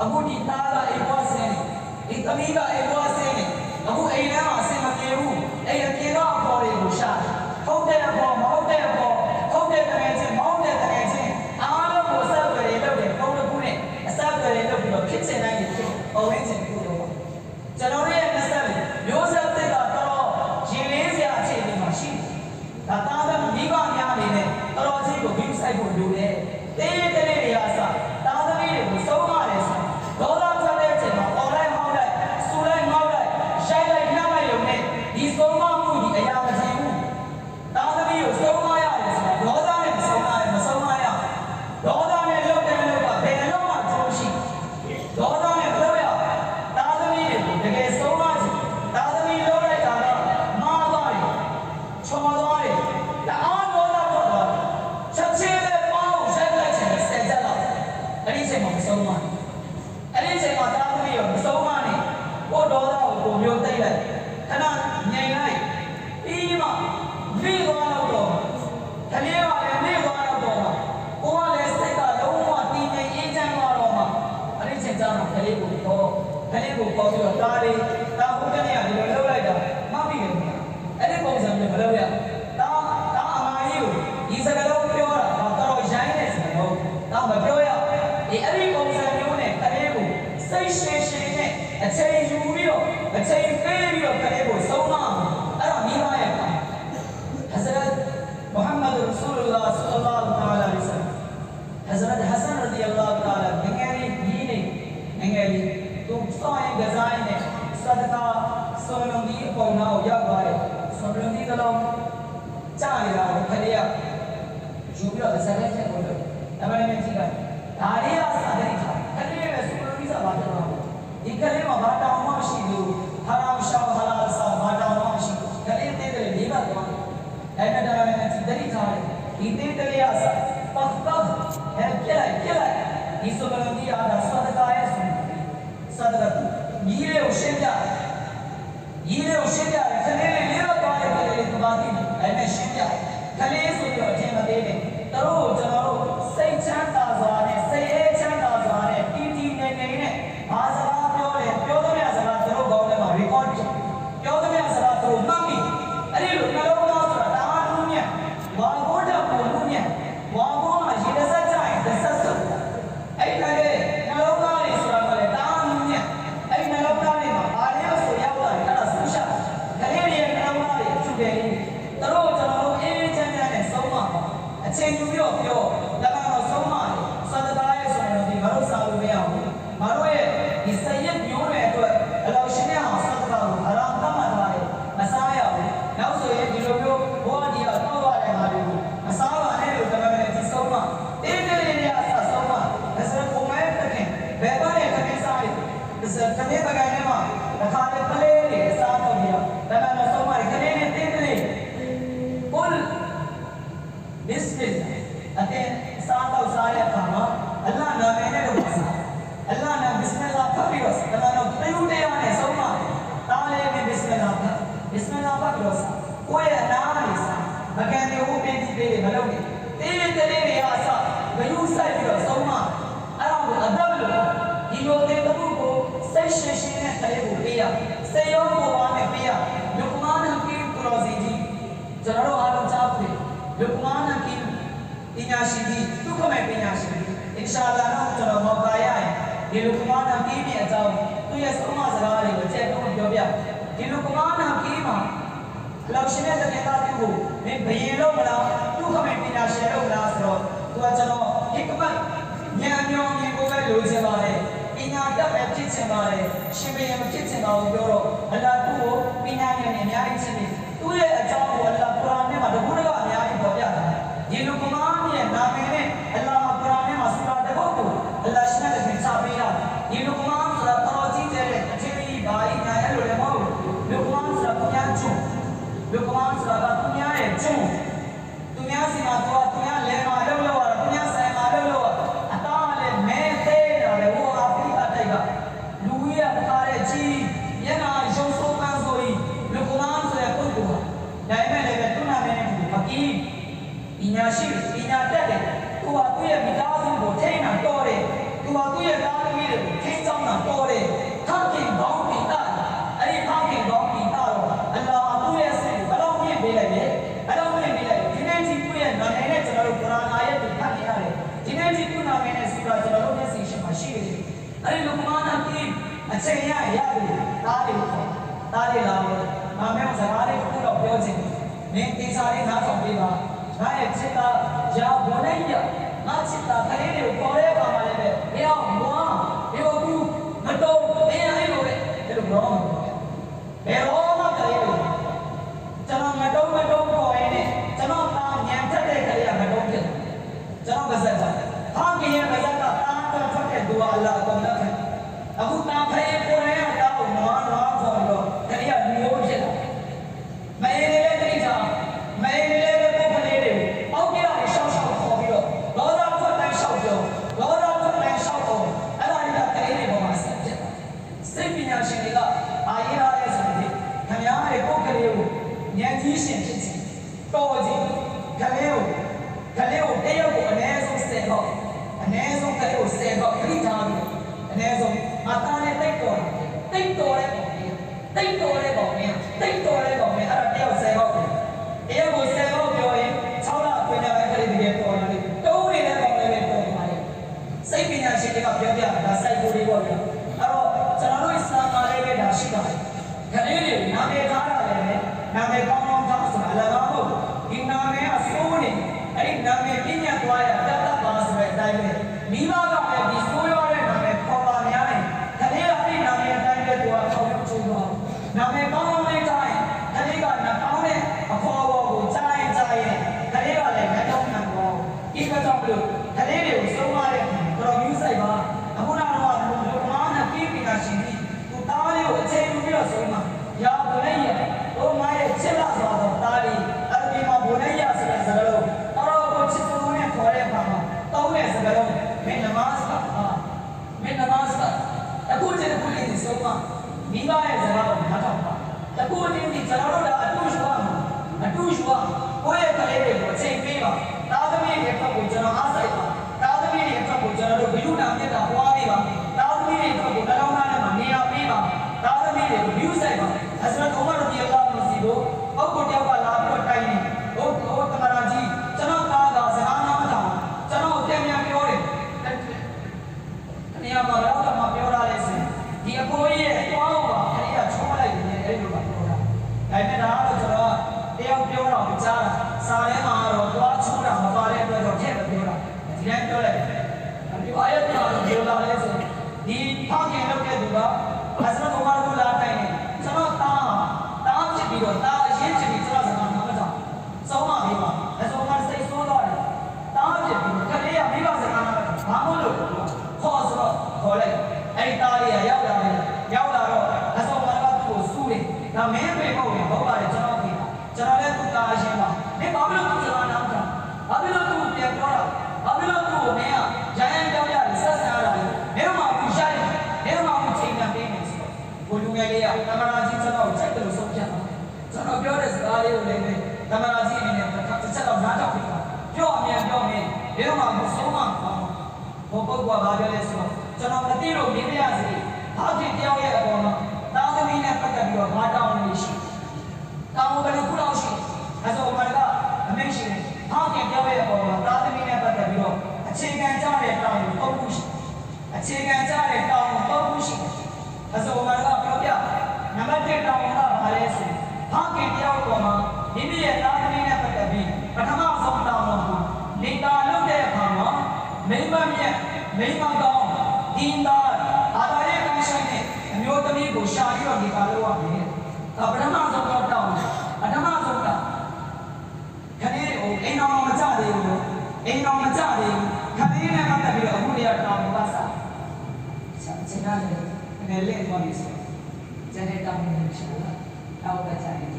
အခုဒီသားကအိမ်ဘွားဆင်းနေဒီသမီးကအိမ်ဘွားဆင်းနေအခုအိမ်ထဲမှာအဆင်မပြေဘူးအိမ်အပြင်ကအပေါ်တွေကိုရှာဟုတ်တဲ့အပေါ်မဟုတ်တဲ့အပေါ်ဟုတ်တဲ့တကယ်ချင်းမဟုတ်တဲ့တကယ်ချင်းအားလုံးကိုဆက်သွယ်ရလုပ်တယ်ပုံတစ်ခုနဲ့အဆက်သွယ်ရလုပ်ပြီးတော့ဖြစ်ချင်တိုင်းဖြစ်ပေါ်ဝင်ချင်ပြီးတော့ကျွန်တော်ရဲ့မဆက်မျိုးဆက်တဲ့ကတော့ရင်လေးစရာအခြေအနေမှာရှိတယ်ဒါသားသမီးမိဘများအနေနဲ့တော်ကြီးကိုပြီးဆိုင်ဖို့လိုတယ်တေးတဲ့တွေအားစသားသမီးတွေကိုစုံးရတယ်ဆိုဒေါသထွက်တဲ့အချိန်မှာအော်လိုက်ဟောက်လိုက်စူလိုက်ငေါက်လိုက်ရိုက်လိုက်နှက်လိုက်ရုံနဲ့ဒီစုံမမှုဒီအရာမထင်ဘူးသားသမီးကိုစုံမရတယ်ဆိုတာဒေါသနဲ့မစုံမရမစုံမရဒေါသနဲ့လုပ်တယ်လို့ကဘယ်တော့မှကျိုးရှိဒေါသနဲ့မလုပ်ရသားသမီးတွေကိုတကယ်စုံမချင်သားသမီးလုပ်လိုက်တာတော့မာသွားတယ်ချော်သွားတယ်တအားဒေါသထွက်သွားချက်ချင်းပဲပေါင်းရိုက်လိုက်ချင်တယ်ဆက်ကြတော့အဲ့ဒီအချိန်မှာမစုံမအဲ့ဒီအချိန်မှာသားသမီးကိုမစုံမနဲ့ကိုဒေါသကိုကိုမျိုးသိလိုက်ခဏငြိမ်လိုက်ပြီးမှမိသွားတော့ခလေးပါလေမိသွားတော့ကိုကလည်းစိတ်ကလုံးဝတည်ငြိမ်အေးချမ်းသွားတော့မှအဲ့ဒီအချိန်ကျတော့ခလေးကိုပေါ်ပြီးတော့တားလေးတားဟုတ်တဲ့နေရာဒီလိုလှုပ်လိုက်တာမှတ်ပြီးတယ်အဲ့ဒီပုံစံမျိုးမလုပ်ရတာအမားကြီးကိုဒီစကားလုံးပြောတာတော့ရိုင်းနေစကားလုံးတော့မပြောရအဲ့ဒီပုံစံမျိုးနဲ့ခလေးကိုစိတ်ရှည်ရှည်နဲ့အချိန်ယူပြီးတော့အချိန်ပေးပြီးတော့ခလေးကိုဆုံးမအဲ့ဒါမိဘရဲ့ပါHazrat Muhammad Rasulullah sallallahu alaihi wasallam Hazrat Hasan radiyallahu ta'ala ငယ်လေးသူစောင်းရင်ကစားရင်နဲ့စဒကာဆောလုံးဒီအပေါ်နာကိုရောက်သွားတယ်ဆောလုံးဒီကလုံးကြာနေတာကိုခလေးကယူပြီးတော့ဇာတ်ချက်ကိုလို့ဒါမှလည်းကြည့်လိုက်ဒါလေးကစာတဲ့ခါခလေးရဲ့ဆောလုံးဒီစာဘာတော့ဒီခလေးမှာဘာတောင်းမှမရှိဘူးဟာရာမ်ရှာဟာလာစာဘာတောင်းမှမရှိဘူးခလေးတဲ့တယ်လေးပါတော့အဲ့ဒါလည်းကြည့်တဲ့ခါဒီတဲ့တယ်ရစာပတ်ပတ်ဟဲ့ပြလိုက်ဒီဆောလုံးဒီအားဒါစဒကာရဲ့စဒကာညီလေးကိုရှင်းပြတယ်ခလေးလေးတော့သွားတယ်ခလေးလေးသွားတယ်အဲ့နဲ့ရှင်းပြခလေးဆိုပြီးတော့အထင်မသေးနဲ့တို့ကျွန်တော်တို့စိတ်ချမ်းသာစွာနဲ့စိတ်အေးချမ်းသာစွာနဲ့တီးတီးနေနေနဲ့ဘာစကားပြောတယ်ပြောသမျှစကားတို့ကောင်းတယ်မှာ record ပြောသမျှစကားတို့မှတ်မိအဲ့ဒီလိုနှလုံးသားဆိုတာဒါမှနူးညံ့ဝါဘိုးတော့ကိုနူးညံ့ဝါဘိုးမှာရေသက်ကြရင်သက်ဆက်စုပ်အဲ့ဒီကလေးနှလုံးသားလေးဆိုတာကလည်းဒါမှနူးညံ့အဲ့ဒီနှလုံးသားလေးမှာဘာလေးလို့ဆိုရောက်လာတယ်အဲ့ဒါဆူရှာကလေးရဲ့နှလုံးသားလေးအထူးတယ်တို့ကျွန်တော်တို့အေးချမ်းချမ်းနဲ့ဆုံးမအချိန်ယူပြီးတော့ပြောဒါကတော့ဆုံးမစသတာရဲ့ဆိုတော့ဒီမတို့စာလို့မရဘူးမတို့ရဲ့ဒီစရက်မျိုးတွေအတွက်အလောရှင်ရဲ့အောင်စသတာကိုအရာသတ်မှတ်ထားတယ်မစားရဘူးနောက်ဆိုရင်ဒီလိုမျိုးဘောဒီကတော့တော့ရတယ်ဟာတွေကိုမစားပါနဲ့လို့တမန်တော်ကြီးဆုံးမတင်းတင်းလေးနဲ့အစဆုံးမဒါဆိုပုံမဲ့တခင်ဘယ်တော့ရဲ့ခင်းစားရဒါဆိုခင်းပကိုင်းထဲမှာတစ်ခါလေပလေးတွေအစားတော့ပြီးတော့တမန်တော်ဆုံးမခင်းလေးတင်းတင်းလေးBismillah အတင်းစားတော့စားရခါမှာအလ္လာဟ်နာမည်နဲ့တော့စားအလ္လာဟ်နာဘစ်မီလာဖတ်ပြီးတော့တမန်တော်တယုတရားနဲ့ဆုံးမတားလေးဘစ်မီလာဖတ်ဘစ်မီလာဖတ်ပြီးတော့စားကိုယ့်ရဲ့အနာလေးစားမကန်တဲ့ဟိုပင်းဒီလေးတွေမလုပ်နဲ့တင်းတင်းလေးတွေအစားဂယုဆိုင်ပြီးတော့ဆုံးမအဲ့ဒါကိုအဒပ်လို့ဒီလိုတဲ့တမှုကိုစိတ်ရှင်းရှင်းနဲ့တလေးကိုပေးရစေရောပေါ်ပါနဲ့ပေးရလူကမာနကီပရိုစီဂျီကျွန်တော်တို့အားလုံးကြားပြီလူကမာနကီပညာရှိကြီးဒုက္ခမဲ့ပညာရှိကြီးအင်ရှာအလ္လာဟ်တော့ကျွန်တော်မောကာရရင်ဒီလူကမာနကီရဲ့အကြောင်းသူရဲ့ဆုံးမစကားတွေကိုကြည့်တော့ပြောပြဒီလူကမာနကီမှာလောက်ရှင်တဲ့တေတာပြုကိုမင်းဘယင်လို့မလားဒုက္ခမဲ့ပညာရှင်လို့မလားဆိုတော့သူကကျွန်တော်ဟိကမတ်ဉာဏ်မျောမြင်ကိုပဲလိုချင်ပါတယ်ပညာတတ်ပဲဖြစ်ချင်ပါတယ်ရှင်ဘယင်မဖြစ်ချင်ပါဘူးပြောတော့အလ္လာဟ်သူ့ကိုပညာဉာဏ်နဲ့အများကြီးချင်တယ်သူ့ရဲ့အကြောင်းကိုအလ္လာဟ်ကုရ်အာန်ထဲမှာတခုတကအများကြီးပေါ်ပြတယ်ဒီလူကမားရဲ့နာမည်နဲ့အလ္လာဟ်ကုရ်အာန်ထဲမှာဆူရာတစ်ခုကိုအလ္လာဟ်ရှင်နဲ့ပြင်ချပေးတာဒီလူကမားဆိုတာတော်ကြီးတဲ့အချင်းကြီးဘာကြီးညာအဲ့လိုလည်းမဟုတ်ဘူးလူကမားဆိုတာဘုရားကျွန်းလူကမားဆိုတာကသူများရဲ့ကျွန်းသူများစီမှာတော့သူများလဲမှာလောက်လောက်ရသူများဆိုင်မှာလောက်လောက်အသားလည်းမဲသေးတယ်လေဟိုအာဖရိကတိုက်ကလူကြီးကတခါတဲ့ကြီးမျက်နှာရုံဆိုးပန်းဆိုကြီးလူကမားဆိုတဲ့ပုဂ္ဂိုလ်ဟာဒါပေမဲ့လည်း နာမည်နဲ့ဆိုတာကျွန်တော်တို့မျက်စိရှိမှရှိတယ်အဲ့ဒီလူမာနာပြီးအချိန်ရရတယ်သားတွေခေါ်သားတွေလာလို့ငါမျိုးစကားလေးတစ်ခုတော့ပြောချင်တယ်မင်းတေစာလေးနားထောင်ပေးပါငါရဲ့ချစ်သားရာဘုံနဲ့ရငါချစ်သားကလေးတွေကိုပေါ်တဲ့အခါမှာလည်းပဲဘယ်အောင်မွားဒီလိုကူမတော်မင်းအဲ့လိုပဲအဲ့လိုတော့ဘယ်တော့မှကလေးတွေကျွန်တော်မတော်ပေါ်ရင်းနဲ့ကျွန်တော်သားညံတက်တဲ့ကလေးကမတော်ဖြစ်ကျွန်တော်ပါစက်တာဟာကင်းရဲ့ပါစက်ကတားတော့ထွက်တဲ့သူကအလ္လာဟ်ကောင်းတယ်အခုတားဖဲပေါ်ရရတော့နွားခေါ်တော့ကလေးကမျိုးဖြစ်တာမင်းလည်းတိတ်တာမင်းလည်းပုဂ္ဂလေးတွေအောက်ပြရရှောက်ခေါ်ပြီးတော့လောသာထွက်တိုင်းရှောက်ပြောလောသာထွက်တိုင်းရှောက်အောင်အဲ့ဒါတွေကကလေးတွေပေါ်မှာဆက်ဖြစ်တာစိတ်ပညာရှင်တွေကအာရရတဲ့ဆိုရင်ခင်ဗျားရဲ့ပုဂ္ဂလေးကိုဉာဏ်ကြီးရှင်ဖြစ်ခြင်းတော်ခြင်းကလေးကိုတယောက်ကိုအနည်းဆုံး10ခေါက်အနည်းဆုံးကလေးကို10ခေါက်ခရီးထားပြီးအနည်းဆုံးအသားနဲ့တိတ်တော်တဲ့ပုံလေးတိတ်တော်တဲ့ပုံလေးအဲ့ဒါတယောက်10ခေါက်တယောက်ကို10ခေါက်ပြောရင်6လအတွင်းထဲမှာကလေးတွေတော်လာတယ်တိုးနေတဲ့ပုံလေးပဲတော်ပါလေစိတ်ပညာရှင်တွေကပြောပြတာစိုက်ကိုလေးပေါ့ဗျာအဲ့တော့ကျွန်တော်တို့အစ္စလာမ်မှာလည်းပဲဒါရှိပါတယ်ကလေးတွေနာမည်ထားတာလည်းနာမည်ကောင်းထားဆိုတာအလကားမဟုတ်ဒီနာမည်အစိုးနေအဲ့ဒီနာမည်ပြညတ်သွားရတတ်ပါဆိုတဲ့အတိုင်းပဲမိဘကလည်းဒီဆိုးရတဲ့နာမည်ပေါ်ပါများတယ်ကလေးကအဲ့ဒီနာမည်အတိုင်းပဲသူကထောက်ချူတော့နာမည်ကောင်းလိုက်တိုင်းကလေးကနှောင်းတဲ့အခေါ်အဝေါ်ကိုကြားရင်ကလေးကလည်းမတောင်းနိုင်တော့ဒီကတော့ဘလို့ကလေးတွေကိုဆုံးမတဲ့တော်မျိုးဆိုင်ပါအခုတော့လူမားနဲ့ပြည်ပရှင်ကြီးသူသားလေးကိုအခြေပြုပြီးတော့ဆုံးမရာဘုလည်းရဟိုမားရဲ့ချစ်လာဆိုတော့သားလေးအဲ့ဒီမှာဘုလည်းရဆိုတဲ့စကားလုံးတော်ချစ်ဆုံးနဲ့ခေါ်တဲ့အခါမှာတောင်းတဲ့စကားလုံးမင်းနမတ်အခုကျတဲ့ခုလေးဒီဆုံးမမိဘရဲ့စကားကိုနားထောင်ပါတကူတင်းဒီကျွန်တော်တို့ကအတူရှုကိုယ့်ရဲ့ကလေးတွေကိုအချိန်ပေးပါသားသမီးတွေဖတ်ဖို့ကျွန်တော်အားစိုက်ပါသားသမီးတွေဖတ်ဖို့ကျွန်တော်တို့ဘိဓုနာမြတ်တာပွားပေးပါသားသမီးတွေဖတ်ဖို့နှလုံးသားထဲမှာနေရာပေးပါသားသမီးတွေကို view ဆိုင်ပါအစရကုမရဒီအလ္လာဟ်ကိုစီကိုအောက်ကိုတယောက်ကလာပြီးတော့တိုင်နေဟိုတမရာကြီးကျွန်တော်သားကစကားနားမထောင်ကျွန်တော်ပြန်ပြောတယ်နေရာမှာတော့ပြောရလဲဆိုဒီအဖိုးကြီးရဲ့တွားအောင်ပါခရီးကချုံးလိုက်နေတယ်အဲ့လိုပါပြောတာဒါပေမဲ့ဒါကတော့ကျွန်တော်တယောက်ပြောတော့ကြားတာစာထဲမှာတော့တွားချုံးတာမပါတဲ့အတွက်တော့ထည့်မပြောတာဒီတိုင်းပြောလိုက်ဒီအာယတ်ပြောလို့ပြောလာလဲဆိုဒီဖောက်ခင်လုပ်တဲ့သူကအစရဘုရားကလာတိုင်းနေကျွန်တော်တားဖြစ်ပြီးတော့တားအရင်ဖြစ်ပြီးကျွန်တော်စကားနားမထောင်စောင်းမပြီးပါအစောင်းကစိတ်ဆိုးတော့တယ်တားဖြစ်ပြီးခလေးကမိဘစကားနားဘာမို့လို့ခေါ်ဆိုတော့ခေါ်လိုက်အဲ့ဒီတားလေးကရောက်လာတော့အစောင်းကသူ့ကိုစူးတယ်ဒါမင်းပဲပေါ့ရင်ဟုတ်ပါတယ်ကျွန်တော်လည်းသူ့တားအရင်ပါမင်းဘာလို့သူ့စကားနားမထောင်ဘာလို့သူ့ကိုပြန်ပြောတာဘာလို့သူ့ကိုမင်းကဂျိုင်းပြောပြတယ်ဆက်ဆံရတာလေမင်းမှဘူးရှိုင်းမင်းမှဘူးချိန်ပြန်ပေးနေဆိုဘုလူငယ်လေးကတမနာကြီးကျွန်တော်ချက်တယ်လို့ဆုံးဖြတ်တာကျွန်တော်ပြောတဲ့စကားလေးကိုလည်းတမနာကြီးအနေနဲ့တစ်ချက်တော့နားထောင်ပြီးပါပြောအမြန်ပြောမင်းမင်းမှဘူးဆုံးမအောင်ဘုပုဂ္ဂိုလ်ကဘာပြောလဲဆိုတော့ကျွန်တော်မသိလို့နေမရစေဘာဖြစ်တယောက်ရဲ့အပေါ်မှာတာသမီးနဲ့ပတ်သက်ပြီးတော့ဘာတောင်းနေရှိတောင်းဘယ်လိုခုလောက်ရှိအဲဆိုဘာကအမေရှိတယ်ဘာဖြစ်တယောက်ရဲ့အပေါ်မှာတာသမီးနဲ့ပတ်သက်ပြီးတော့အခြေခံကြတဲ့တောင်းကိုပုဂ္ဂိုလ်ရှိအခြေခံကြတဲ့တောင်းကိုပုဂ္ဂိုလ်ရှိအဲဆိုဘာကပြောပြနံပါတ်1တောင်းကဘာလဲဆိုဘာဖြစ်တယောက်ပေါ်မှာမိမိရဲ့တာသမီးနဲ့ပတ်သက်ပြီးပထမဆုံးတောင်းတော့နေတာလုပ်တဲ့အခါမှာမိမမြတ်မိမကောင်းဒီနာအာသာရဲ့ကောင်းဆိုင်တဲ့အမျိုးသမီးကိုရှာပြီးတော့နေတာလုပ်ရမယ်ပထမဆုံးတော့တောင်းပထမဆုံးတောင်းခဏလေးအိမ်တော်မကြသေးဘူးခဏလေးနဲ့ပတ်သက်ပြီးတော့အခုလေးတောင်းပါစားချိန်ကလည်းနည်းနည်းလေးသွားပြီဆိုကျန်တဲ့တောင်းနေရှာတာတောင်းပါကြတယ်